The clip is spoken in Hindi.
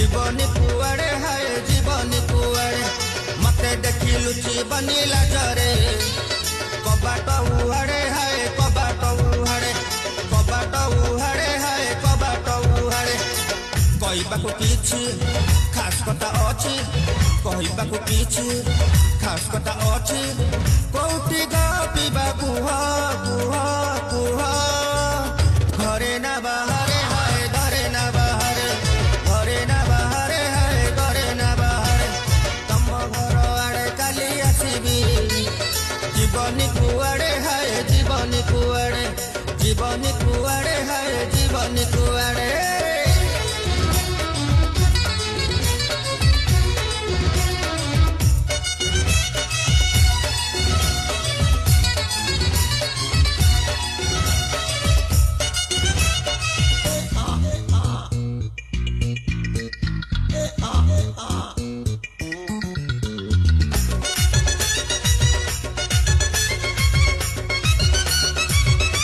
जीवनी कुआड़े हाय जीवनी कुआड़े मते देखी लुची बनीला जरे कबाट उहाड़े हाय कबाट उहाड़े हाय कबाट उहाड़े कहबाकू किछि खास कथा अछि कहबाकू किछि खास कथा अछि कोउटी गपिबा कुह कुह कुह घरे ना बाहरे हाय घरे ना बाहरे घरे ना बाहरे हाय घरे ना बाहरे तम घर आड़े काली आसीबी जीवनी कुआड़े हाय जीवनी कुआड़े हाय जीवनी कुआड़े